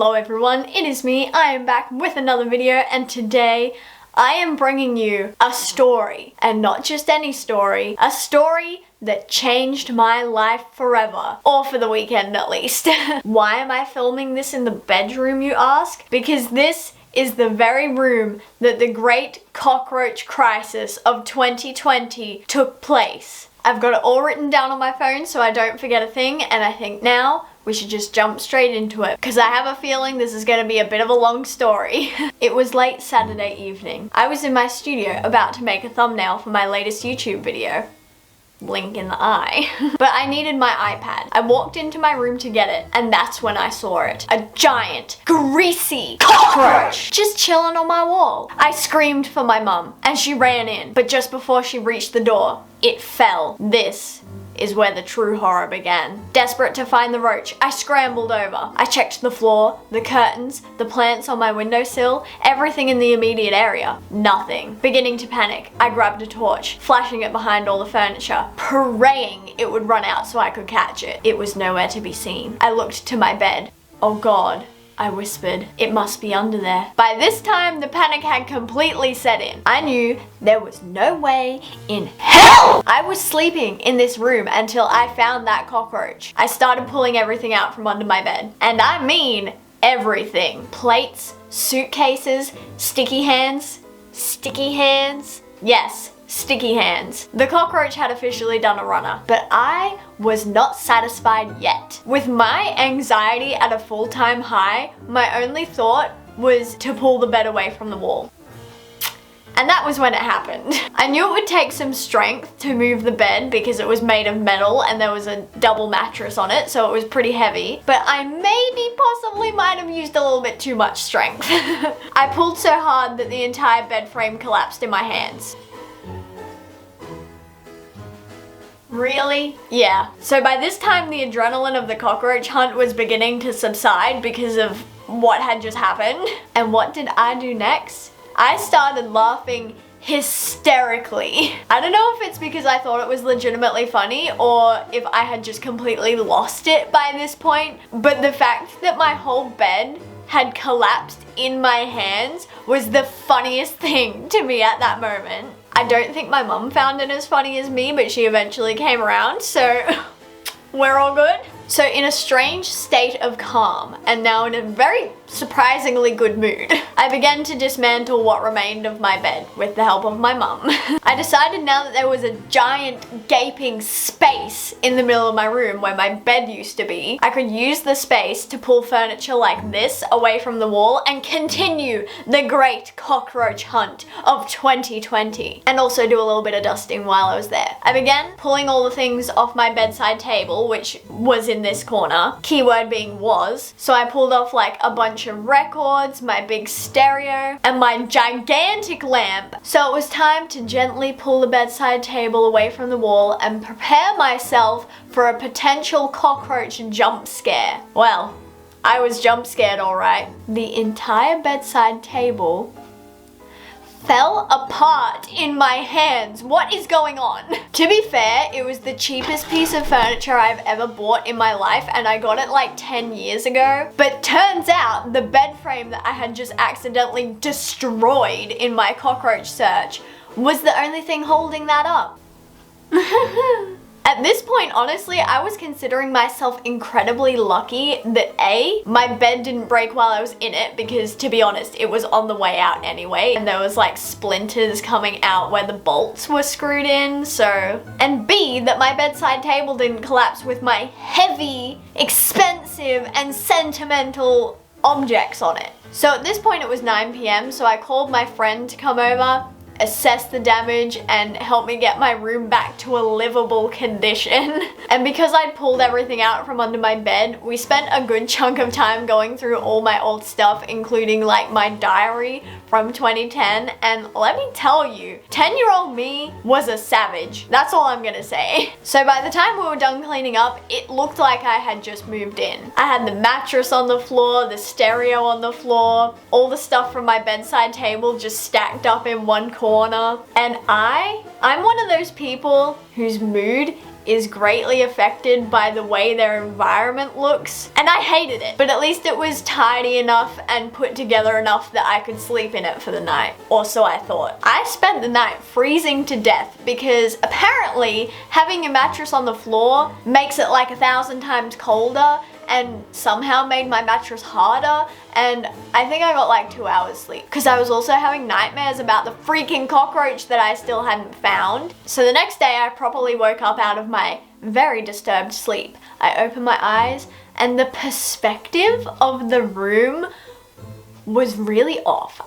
Hello everyone, it is me. I am back with another video, and today I am bringing you a story, and not just any story, a story that changed my life forever, or for the weekend at least. Why am I filming this in the bedroom, you ask? Because this is the very room that the great cockroach crisis of 2020 took place. I've got it all written down on my phone so I don't forget a thing, and I think now we should just jump straight into it, because I have a feeling this is going to be a bit of a long story. It was late Saturday evening. I was in my studio about to make a thumbnail for my latest YouTube video. Link in the eye. But I needed my iPad. I walked into my room to get it, and that's when I saw it. A giant, greasy cockroach just chilling on my wall. I screamed for my mum, and she ran in, but just before she reached the door, it fell. This is where the true horror began. Desperate to find the roach, I scrambled over. I checked the floor, the curtains, the plants on my windowsill, everything in the immediate area. Nothing. Beginning to panic, I grabbed a torch, flashing it behind all the furniture, praying it would run out so I could catch it. It was nowhere to be seen. I looked to my bed. Oh God, I whispered. It must be under there. By this time, the panic had completely set in. I knew there was no way in hell I was sleeping in this room until I found that cockroach. I started pulling everything out from under my bed. And I mean everything. Plates, suitcases, sticky hands. Sticky hands? Yes. Sticky hands. The cockroach had officially done a runner, but I was not satisfied yet. With my anxiety at a full-time high, my only thought was to pull the bed away from the wall. And that was when it happened. I knew it would take some strength to move the bed because it was made of metal and there was a double mattress on it, so it was pretty heavy. But I maybe possibly might have used a little bit too much strength. I pulled so hard that the entire bed frame collapsed in my hands. Really? Yeah. So by this time, the adrenaline of the cockroach hunt was beginning to subside because of what had just happened. And what did I do next? I started laughing hysterically. I don't know if it's because I thought it was legitimately funny or if I had just completely lost it by this point, but the fact that my whole bed had collapsed in my hands was the funniest thing to me at that moment. I don't think my mum found it as funny as me, but she eventually came around, so we're all good. So in a strange state of calm, and now in a very surprisingly good mood, I began to dismantle what remained of my bed with the help of my mum. I decided now that there was a giant gaping space in the middle of my room where my bed used to be, I could use the space to pull furniture like this away from the wall and continue the great cockroach hunt of 2020, and also do a little bit of dusting while I was there. I began pulling all the things off my bedside table, which was in this corner, keyword being was. So I pulled off like a bunch of records, my big stereo, and my gigantic lamp. So it was time to gently pull the bedside table away from the wall and prepare myself for a potential cockroach jump scare. Well, I was jump scared alright. The entire bedside table fell apart in my hands. What is going on? To be fair, it was the cheapest piece of furniture I've ever bought in my life, and I got it like 10 years ago. But turns out the bed frame that I had just accidentally destroyed in my cockroach search was the only thing holding that up. At this point, honestly, I was considering myself incredibly lucky that A, my bed didn't break while I was in it, because to be honest, it was on the way out anyway, and there was like splinters coming out where the bolts were screwed in, so. And B, that my bedside table didn't collapse with my heavy, expensive, and sentimental objects on it. So at this point it was 9 p.m, so I called my friend to come over, assess the damage, and help me get my room back to a livable condition. And because I'd pulled everything out from under my bed, we spent a good chunk of time going through all my old stuff, including like my diary from 2010, and let me tell you, 10-year-old me was a savage. That's all I'm gonna say. So by the time we were done cleaning up, it looked like I had just moved in. I had the mattress on the floor, the stereo on the floor, all the stuff from my bedside table just stacked up in one corner, corner. And I'm one of those people whose mood is greatly affected by the way their environment looks, and I hated it. But at least it was tidy enough and put together enough that I could sleep in it for the night, or so I thought. I spent the night freezing to death because apparently having your mattress on the floor makes it like 1,000 times colder, and somehow made my mattress harder, and I think I got like 2 hours sleep because I was also having nightmares about the freaking cockroach that I still hadn't found. So the next day I properly woke up out of my very disturbed sleep. I opened my eyes and the perspective of the room was really off.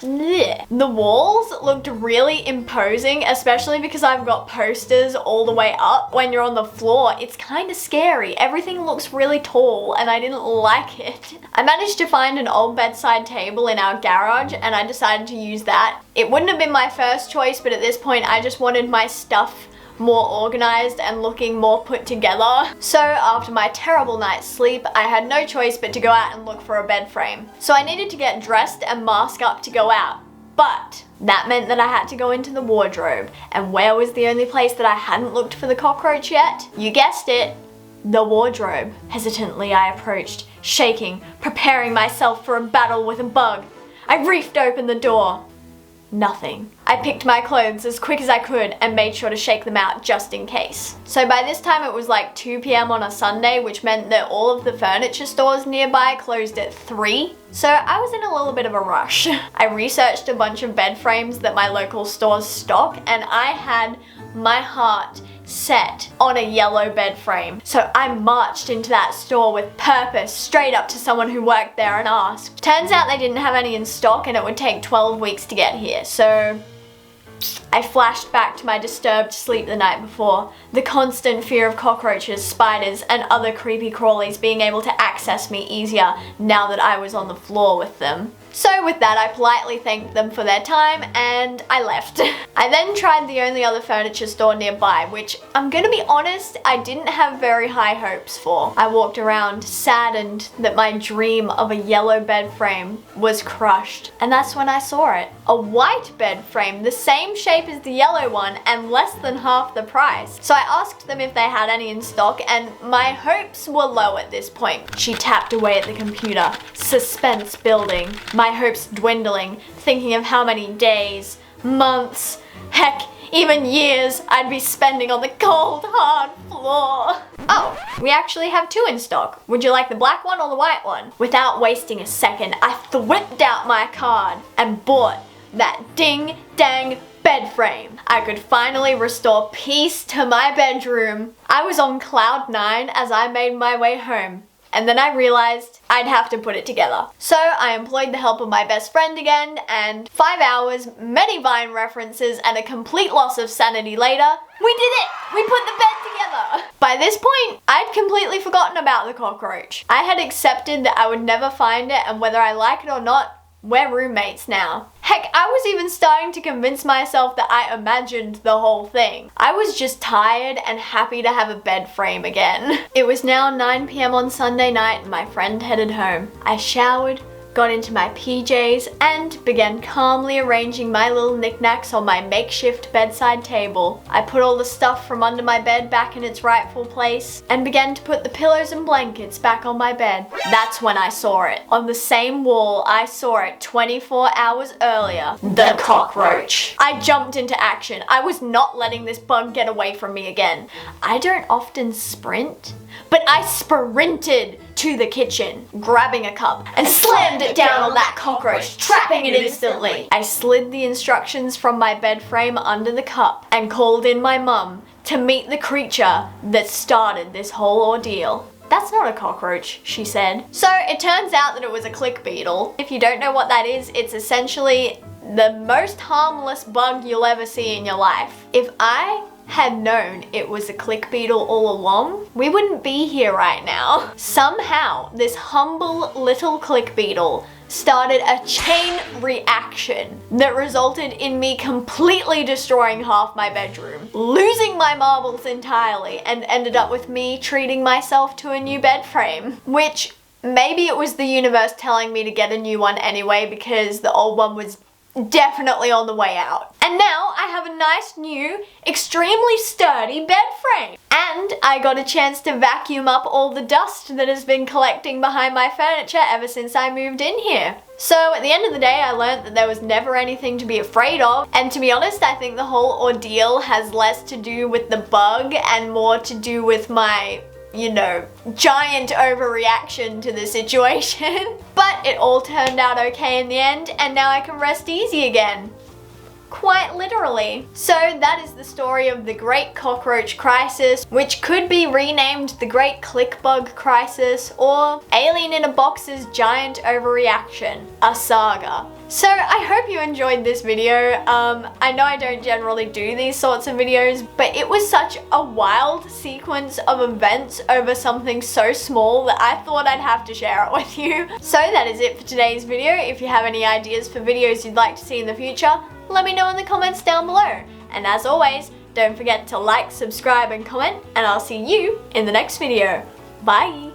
The walls looked really imposing, especially because I've got posters all the way up. When you're on the floor, it's kind of scary. Everything looks really tall and I didn't like it. I managed to find an old bedside table in our garage and I decided to use that. It wouldn't have been my first choice, but at this point I just wanted my stuff more organized and looking more put together. So after my terrible night's sleep, I had no choice but to go out and look for a bed frame. So I needed to get dressed and mask up to go out. But that meant that I had to go into the wardrobe. And where was the only place that I hadn't looked for the cockroach yet? You guessed it, the wardrobe. Hesitantly I approached, shaking, preparing myself for a battle with a bug. I reefed open the door. Nothing. I picked my clothes as quick as I could and made sure to shake them out just in case. So by this time it was like 2 p.m. on a Sunday, which meant that all of the furniture stores nearby closed at 3. So I was in a little bit of a rush. I researched a bunch of bed frames that my local stores stock, and I had my heart set on a yellow bed frame. So I marched into that store with purpose, straight up to someone who worked there and asked. Turns out they didn't have any in stock and it would take 12 weeks to get here, so I flashed back to my disturbed sleep the night before, the constant fear of cockroaches, spiders, and other creepy crawlies being able to access me easier now that I was on the floor with them. So with that, I politely thanked them for their time and I left. I then tried the only other furniture store nearby, which I'm gonna be honest, I didn't have very high hopes for. I walked around saddened that my dream of a yellow bed frame was crushed. And that's when I saw it. A white bed frame, the same shape as the yellow one and less than half the price. So I asked them if they had any in stock and my hopes were low at this point. She tapped away at the computer, suspense building. My hopes dwindling, thinking of how many days, months, heck, even years I'd be spending on the cold, hard floor. Oh, we actually have 2 in stock. Would you like the black one or the white one? Without wasting a second, I whipped out my card and bought that ding-dang bed frame. I could finally restore peace to my bedroom. I was on cloud 9 as I made my way home. And then I realized I'd have to put it together. So I employed the help of my best friend again, and 5 hours, many Vine references, and a complete loss of sanity later, we did it! We put the bed together! By this point, I'd completely forgotten about the cockroach. I had accepted that I would never find it, and whether I like it or not, we're roommates now. Heck, I was even starting to convince myself that I imagined the whole thing. I was just tired and happy to have a bed frame again. It was now 9 p.m. on Sunday night and my friend headed home. I showered, got into my PJs, and began calmly arranging my little knickknacks on my makeshift bedside table. I put all the stuff from under my bed back in its rightful place and began to put the pillows and blankets back on my bed. That's when I saw it. On the same wall I saw it 24 hours earlier. The cockroach. I jumped into action. I was not letting this bug get away from me again. I don't often sprint, but I sprinted to the kitchen, grabbing a cup, and slammed it down on that cockroach, trapping it instantly. I slid the instructions from my bed frame under the cup and called in my mum to meet the creature that started this whole ordeal. That's not a cockroach, she said. So it turns out that it was a click beetle. If you don't know what that is, it's essentially the most harmless bug you'll ever see in your life. If I had known it was a click beetle all along, we wouldn't be here right now. Somehow, this humble little click beetle started a chain reaction that resulted in me completely destroying half my bedroom, losing my marbles entirely, and ended up with me treating myself to a new bed frame, which maybe it was the universe telling me to get a new one anyway because the old one was definitely on the way out. And now I have a nice new, extremely sturdy bed frame. And I got a chance to vacuum up all the dust that has been collecting behind my furniture ever since I moved in here. So at the end of the day, I learned that there was never anything to be afraid of. And to be honest, I think the whole ordeal has less to do with the bug and more to do with my, you know, giant overreaction to the situation. But it all turned out okay in the end, and now I can rest easy again. Quite literally. So that is the story of the Great Cockroach Crisis, which could be renamed the Great Clickbug Crisis or Alien in a Box's Giant Overreaction, a saga. So I hope you enjoyed this video. I know I don't generally do these sorts of videos, but it was such a wild sequence of events over something so small that I thought I'd have to share it with you. So that is it for today's video. If you have any ideas for videos you'd like to see in the future, let me know in the comments down below. And as always, don't forget to like, subscribe and comment, and I'll see you in the next video. Bye!